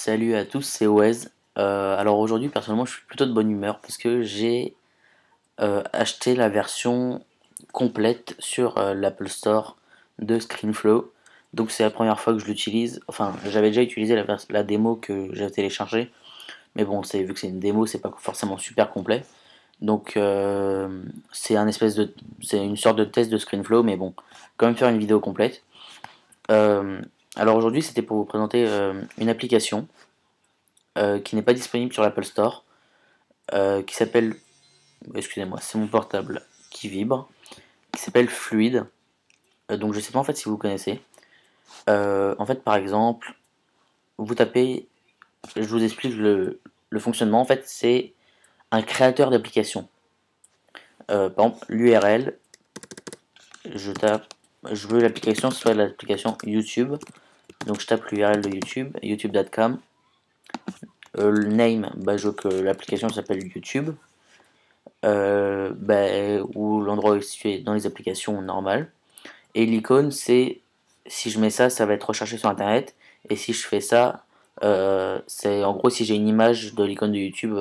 Salut à tous, c'est Wes. Alors aujourd'hui, personnellement, je suis plutôt de bonne humeur parce que j'ai acheté la version complète sur l'Apple Store de ScreenFlow. Donc c'est la première fois que je l'utilise. Enfin, j'avais déjà utilisé la démo que j'avais téléchargée, mais bon, vu que c'est une démo, c'est pas forcément super complet. Donc c'est c'est une sorte de test de ScreenFlow, mais bon, quand même faire une vidéo complète. Euh, alors aujourd'hui, c'était pour vous présenter une application qui n'est pas disponible sur l'Apple Store, qui s'appelle, excusez-moi, c'est mon portable qui vibre, qui s'appelle Fluid. Donc je sais pas en fait si vous le connaissez. En fait, par exemple, vous tapez, je vous explique le fonctionnement. En fait, c'est un créateur d'application. Par exemple, l'URL, je tape, je veux l'application, soit l'application YouTube. Donc je tape l'URL de YouTube, youtube.com. Le name, je veux que l'application s'appelle YouTube. Où l'endroit est situé dans les applications normales. Et l'icône, c'est si je mets ça, ça va être recherché sur internet. Et si je fais ça, c'est en gros si j'ai une image de l'icône de YouTube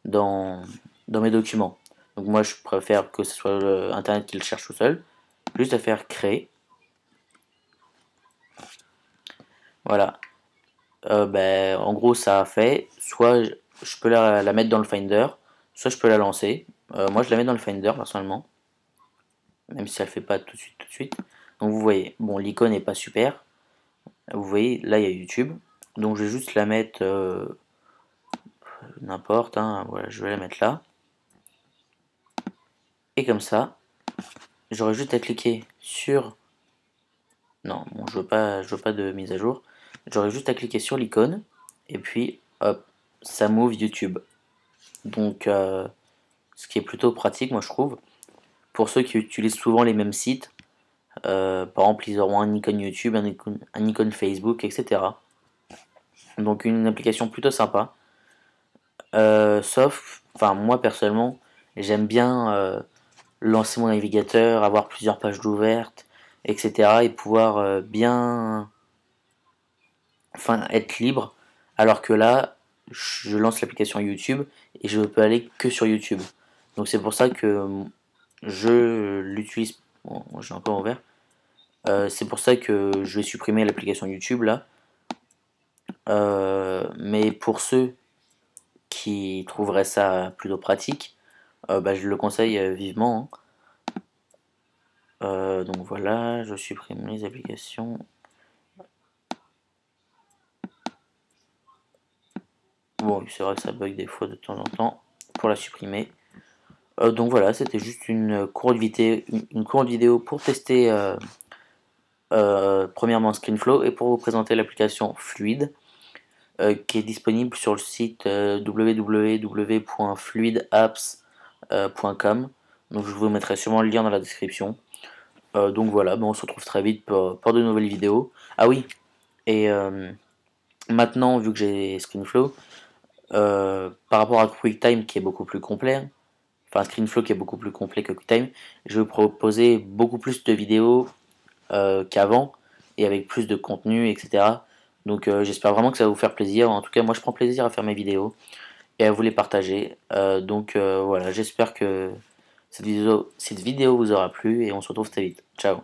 dans, dans mes documents. Donc moi je préfère que ce soit internet qui le cherche tout seul. Juste à faire créer. Voilà. En gros ça a fait. Soit je peux la mettre dans le Finder, soit je peux la lancer. Moi je la mets dans le Finder personnellement, même si ça le fait pas tout de suite. Donc vous voyez, bon l'icône n'est pas super. Vous voyez, là il y a YouTube. Donc je vais juste la mettre n'importe, hein, voilà, je vais la mettre là. Et comme ça, j'aurai juste à cliquer sur. Non, bon, je veux pas de mise à jour. J'aurai juste à cliquer sur l'icône et puis hop, ça m'ouvre YouTube. Donc ce qui est plutôt pratique, moi je trouve. Pour ceux qui utilisent souvent les mêmes sites, par exemple, ils auront un icône YouTube, un icône Facebook, etc. Donc une application plutôt sympa. Enfin moi personnellement, j'aime bien lancer mon navigateur, avoir plusieurs pages d'ouvertes, etc. et pouvoir enfin être libre. Alors que là, je lance l'application YouTube et je peux aller que sur YouTube. Donc c'est pour ça que je l'utilise. Bon, j'ai encore ouvert. C'est pour ça que je vais supprimer l'application YouTube là. Mais pour ceux qui trouveraient ça plutôt pratique, je le conseille vivement, hein. Donc voilà, je supprime les applications. Bon, c'est vrai que ça bug des fois de temps en temps pour la supprimer. Donc voilà, c'était juste une courte vidéo pour tester premièrement ScreenFlow et pour vous présenter l'application Fluid qui est disponible sur le site www.fluidapps.com. Donc je vous mettrai sûrement le lien dans la description. Donc voilà, on se retrouve très vite pour de nouvelles vidéos. Ah oui, et maintenant vu que j'ai ScreenFlow, par rapport à QuickTime qui est beaucoup plus complet, enfin ScreenFlow qui est beaucoup plus complet que QuickTime, je vais vous proposer beaucoup plus de vidéos qu'avant et avec plus de contenu, etc. Donc j'espère vraiment que ça va vous faire plaisir. En tout cas, moi je prends plaisir à faire mes vidéos et à vous les partager. Voilà, j'espère que cette vidéo vous aura plu et on se retrouve très vite. Ciao.